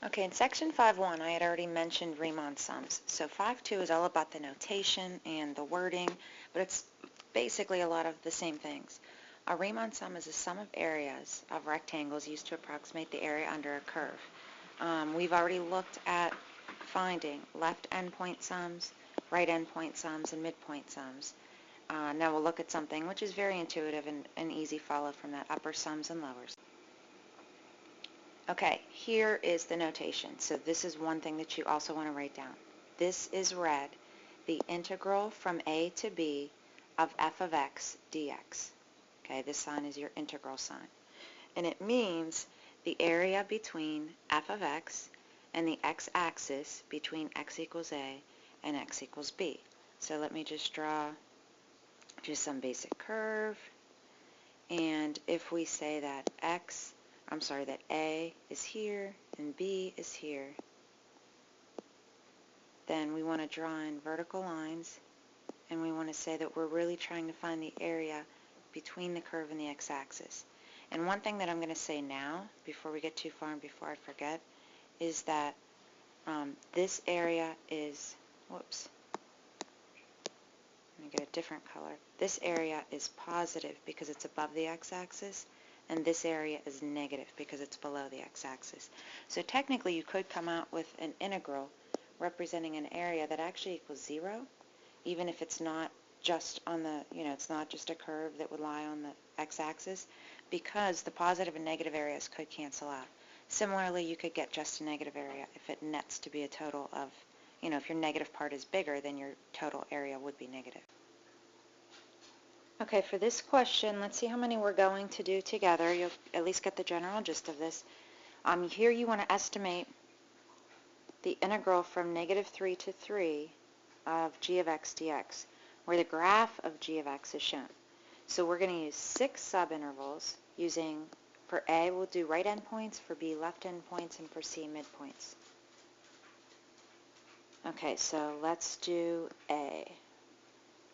Okay, in section 5.1, I had already mentioned Riemann sums. So 5.2 is all about the notation and the wording, but it's basically a lot of the same things. A Riemann sum is a sum of areas of rectangles used to approximate the area under a curve. We've already looked at finding left endpoint sums, right endpoint sums, and midpoint sums. Now we'll look at something which is very intuitive and an easy follow from that, upper sums and lowers. Okay, here is the notation. So this is one thing that you also want to write down. This is read the integral from a to b of f of x dx. Okay, this sign is your integral sign. And it means the area between f of x and the x-axis between x equals a and x equals b. So let me just draw just some basic curve. And if we say that that A is here and B is here, then we want to draw in vertical lines, and we want to say that we're really trying to find the area between the curve and the x-axis. And one thing that I'm going to say now, before we get too far and before I forget, is that this area is, whoops, let me get a different color. This area is positive because it's above the x-axis, and this area is negative because it's below the x-axis. So technically you could come out with an integral representing an area that actually equals 0, even if it's not just on the, it's not just a curve that would lie on the x-axis, because the positive and negative areas could cancel out. Similarly, you could get just a negative area if it nets to be a total of, if your negative part is bigger, then your total area would be negative. Okay, for this question, let's see how many we're going to do together. You'll at least get the general gist of this. Here you want to estimate the integral from -3 to 3 of g of x dx, where the graph of g of x is shown. So we're going to use 6 subintervals using, for A, we'll do right endpoints, for B, left endpoints, and for C, midpoints. Okay, so let's do A,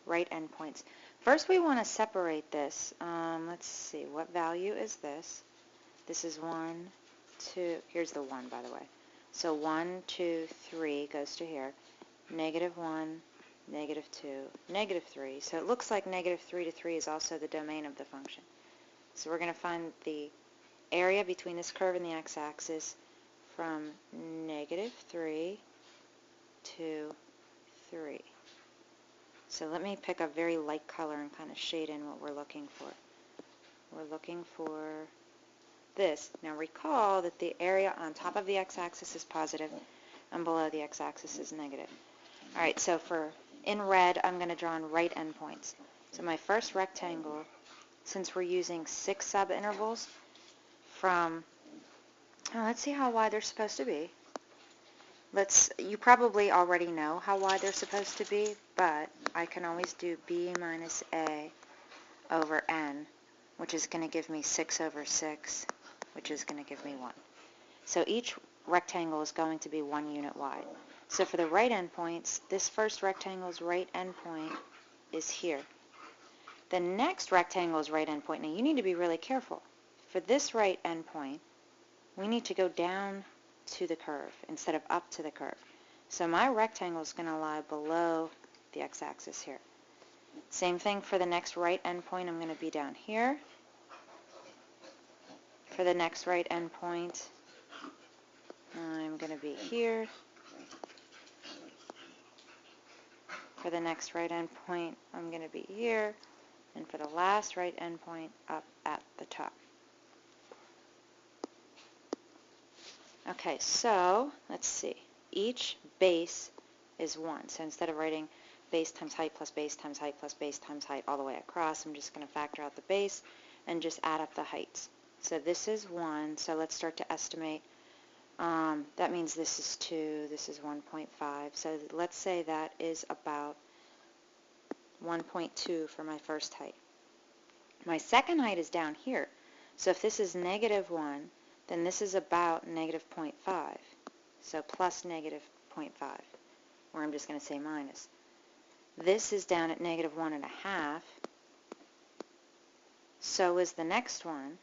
right endpoints. First we want to separate this. Let's see, what value is this? This is 1, 2, here's the 1 by the way. So 1, 2, 3 goes to here. -1, -2, -3. So it looks like -3 to 3 is also the domain of the function. So we're going to find the area between this curve and the x-axis from -3 to 3. So let me pick a very light color and kind of shade in what we're looking for. We're looking for this. Now recall that the area on top of the x-axis is positive and below the x-axis is negative. Alright, so in red, I'm going to draw in right endpoints. So my first rectangle, since we're using 6 subintervals from, let's see how wide they're supposed to be. You probably already know how wide they're supposed to be, but I can always do b minus a over n, which is going to give me 6 over 6, which is going to give me 1. So each rectangle is going to be 1 unit wide. So for the right endpoints, this first rectangle's right endpoint is here. The next rectangle's right endpoint, now you need to be really careful. For this right endpoint, we need to go down to the curve instead of up to the curve. So my rectangle is going to lie below the x-axis here. Same thing for the next right endpoint, I'm going to be down here. For the next right endpoint, I'm going to be here. For the next right endpoint, I'm going to be here. And for the last right endpoint, up at the top. Okay, so let's see. Each base is 1. So instead of writing base times height plus base times height plus base times height all the way across, I'm just going to factor out the base and just add up the heights. So this is 1, so let's start to estimate. That means this is 2, this is 1.5. So let's say that is about 1.2 for my first height. My second height is down here. So if this is -1, then this is about -0.5. So plus -0.5, or I'm just going to say minus. This is down at -1.5. So is the next one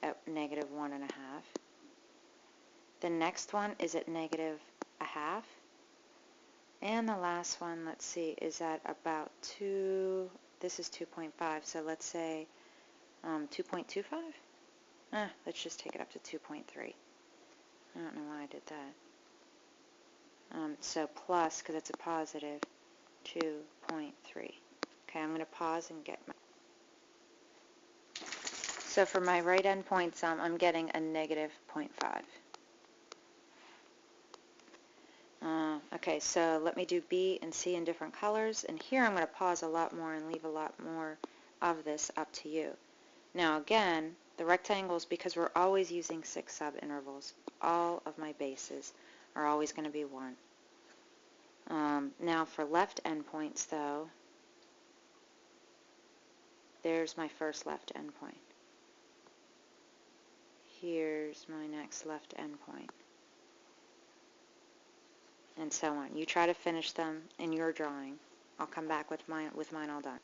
at -1.5. The next one is at negative a half. And the last one, let's see, is at about 2, this is 2.5, so let's say 2.25? Let's just take it up to 2.3. I don't know why I did that. So plus, because it's a positive, 2.3. Okay, I'm going to pause and get my... So for my right endpoint sum, I'm getting a negative 0.5. Okay, so let me do B and C in different colors, and here I'm going to pause a lot more and leave a lot more of this up to you. Now again, the rectangles, because we're always using 6 subintervals, all of my bases are always going to be 1. Now for left endpoints though, there's my first left endpoint. Here's my next left endpoint. And so on. You try to finish them in your drawing. I'll come back with mine all done.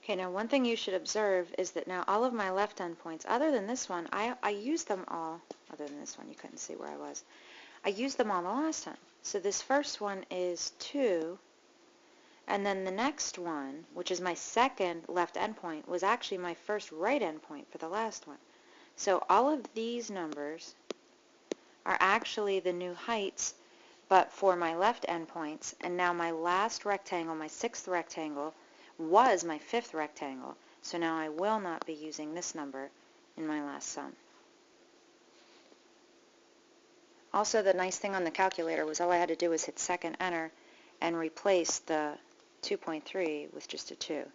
Okay, now one thing you should observe is that now all of my left endpoints, other than this one, I used them all, other than this one, you couldn't see where I was. I used them all the last time. So this first one is 2, and then the next one, which is my second left endpoint, was actually my first right endpoint for the last one. So all of these numbers are actually the new heights, but for my left endpoints, and now my last rectangle, my 6th rectangle, was my 5th rectangle, so now I will not be using this number in my last sum. Also, the nice thing on the calculator was all I had to do was hit second enter and replace the 2.3 with just a 2,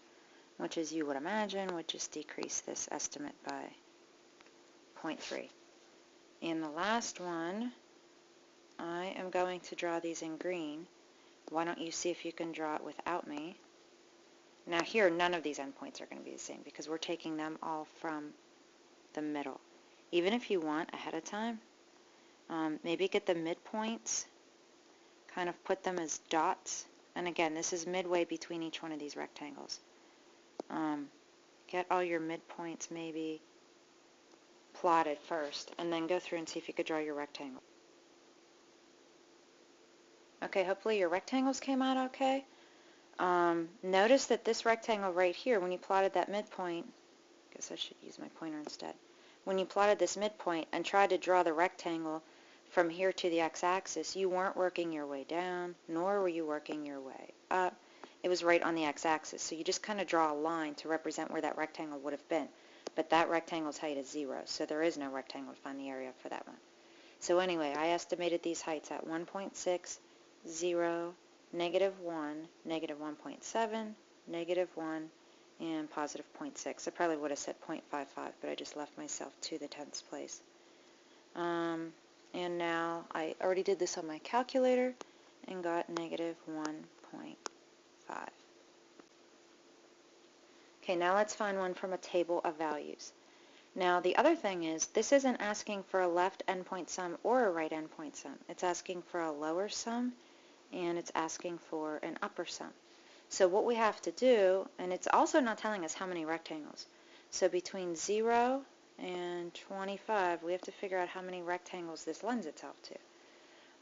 which, as you would imagine, would just decrease this estimate by 0.3. And the last one, I am going to draw these in green. Why don't you see if you can draw it without me? Now here, none of these endpoints are going to be the same because we're taking them all from the middle. Even if you want ahead of time, maybe get the midpoints, kind of put them as dots. And again, this is midway between each one of these rectangles. Get all your midpoints maybe plotted first, and then go through and see if you could draw your rectangle. Okay, hopefully your rectangles came out okay. Notice that this rectangle right here, when you plotted that midpoint, I guess I should use my pointer instead. When you plotted this midpoint and tried to draw the rectangle from here to the x-axis, you weren't working your way down, nor were you working your way up. It was right on the x-axis, so you just kind of draw a line to represent where that rectangle would have been. But that rectangle's height is 0, so there is no rectangle to find the area for that one. So anyway, I estimated these heights at 1.6, 0, negative 1, negative 1.7, negative 1, and positive 0.6. I probably would have said 0.55, but I just left myself to the 10th place. And now I already did this on my calculator and got negative 1.5. Okay, now let's find one from a table of values. Now the other thing is, this isn't asking for a left endpoint sum or a right endpoint sum. It's asking for a lower sum and it's asking for an upper sum. So what we have to do, and it's also not telling us how many rectangles. So between 0 and 25, we have to figure out how many rectangles this lends itself to.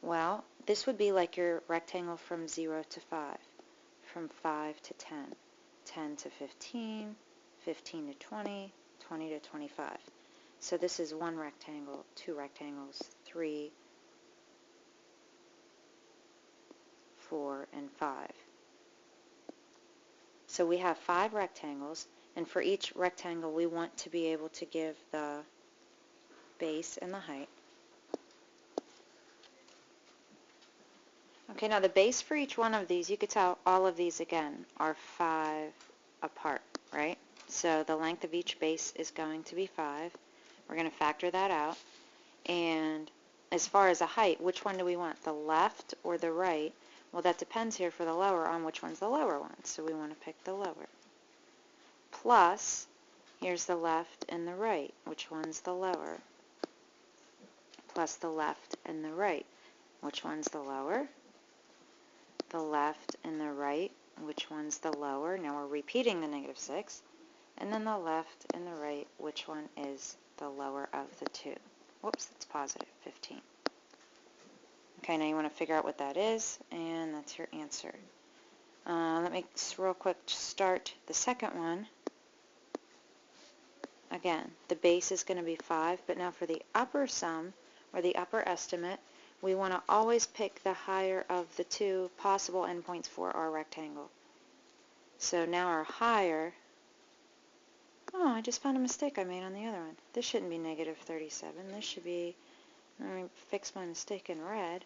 Well, this would be like your rectangle from 0 to 5, from 5 to 10, 10 to 15, 15 to 20, 20 to 25. So this is 1 rectangle, 2 rectangles, 3, 4, and 5. So we have 5 rectangles, and for each rectangle we want to be able to give the base and the height. Okay, now the base for each one of these, you could tell all of these again are 5 apart, right? So the length of each base is going to be 5. We're going to factor that out. And as far as a height, which one do we want, the left or the right? Well, that depends here for the lower on which one's the lower one. So we want to pick the lower. Plus, here's the left and the right. Which one's the lower? Plus the left and the right. Which one's the lower? The left and the right. Which one's the lower? Now we're repeating the negative 6. And then the left and the right. Which one is the lower of the two? Whoops, that's positive 15. Okay, now you want to figure out what that is, and that's your answer. Let me just real quick start the second one. Again, the base is going to be 5, but now for the upper sum, or the upper estimate, we want to always pick the higher of the two possible endpoints for our rectangle. So now our higher, oh, I just found a mistake I made on the other one. This shouldn't be negative 37. This should be, let me fix my mistake in red.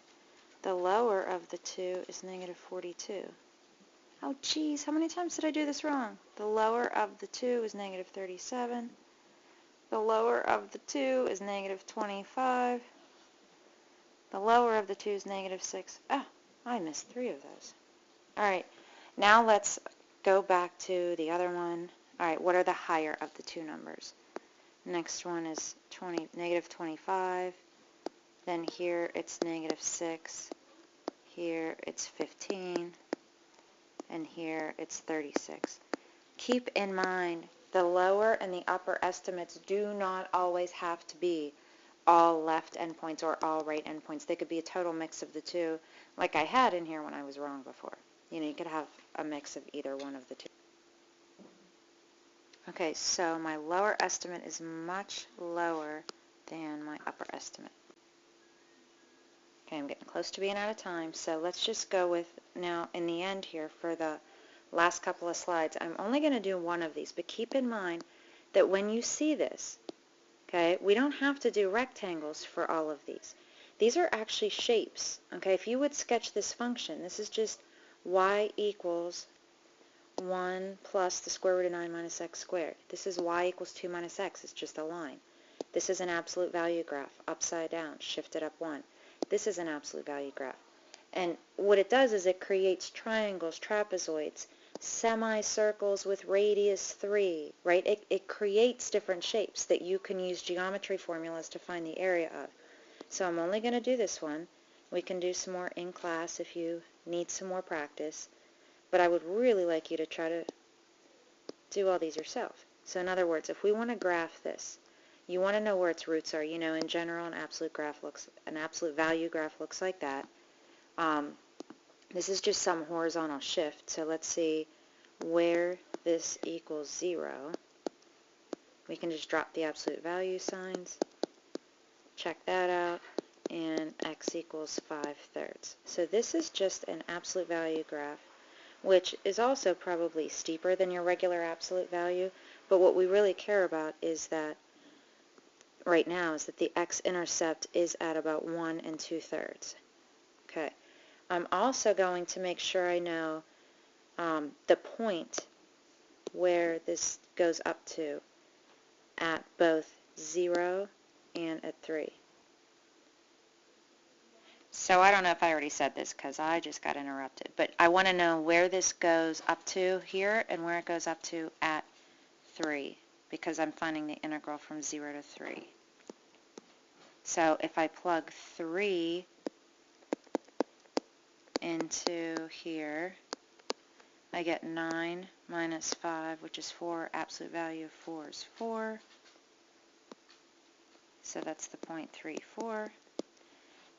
The lower of the two is negative 42. Oh, geez, how many times did I do this wrong? The lower of the two is negative 37. The lower of the two is negative 25. The lower of the two is negative 6. Oh, I missed 3 of those. All right, now let's go back to the other one. All right, what are the higher of the two numbers? Next one is negative 25. Then here it's negative 6. Here it's 15. And here it's 36. Keep in mind, the lower and the upper estimates do not always have to be all left endpoints or all right endpoints. They could be a total mix of the two, like I had in here when I was wrong before. You know, you could have a mix of either one of the two. Okay, so my lower estimate is much lower than my upper estimate. Okay, I'm getting close to being out of time, so let's just go with, now in the end here for the last couple of slides, I'm only going to do one of these, but keep in mind that when you see this, okay, we don't have to do rectangles for all of these. These are actually shapes, okay? If you would sketch this function, this is just y equals 1 plus the square root of 9 minus x squared. This is y equals 2 minus x. It's just a line. This is an absolute value graph, upside down, shifted up 1. This is an absolute value graph. And what it does is it creates triangles, trapezoids, semicircles with radius 3, right? It creates different shapes that you can use geometry formulas to find the area of. So I'm only going to do this one. We can do some more in class if you need some more practice. But I would really like you to try to do all these yourself. So in other words, if we want to graph this, you want to know where its roots are. You know, in general, an absolute value graph looks like that. This is just some horizontal shift. So let's see where this equals 0. We can just drop the absolute value signs. Check that out. And x equals 5/3. So this is just an absolute value graph, which is also probably steeper than your regular absolute value. But what we really care about is that right now is that the x-intercept is at about 1 2/3. Okay. I'm also going to make sure I know the point where this goes up to at both 0 and at 3. So I don't know if I already said this because I just got interrupted, but I want to know where this goes up to here and where it goes up to at 3 because I'm finding the integral from 0 to 3. So if I plug 3 into here, I get 9 minus 5, which is 4. Absolute value of 4 is 4. So that's the point 34.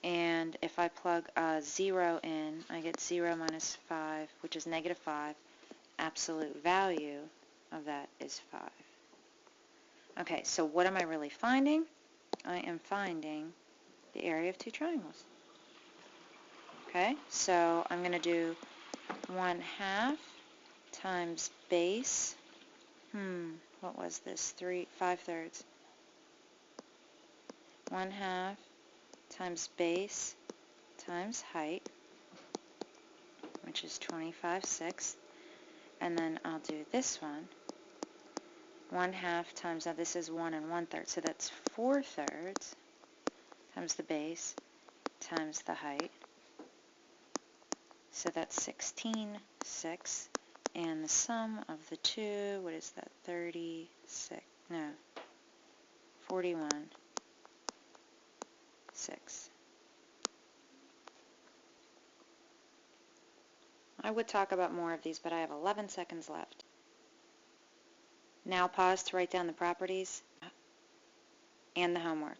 And if I plug 0 in, I get 0 minus 5, which is negative 5. Absolute value of that is 5. Okay, so what am I really finding? I am finding the area of two triangles. Okay, so I'm going to do 1/2 times base. What was this? 5/3. 1/2 times base times height, which is 25/6. And then I'll do this one. 1/2 times, now this is 1 1/3, so that's 4/3 times the base times the height. So that's 16/6. And the sum of the two, what is that? 41/6. I would talk about more of these, but I have 11 seconds left. Now pause to write down the properties and the homework.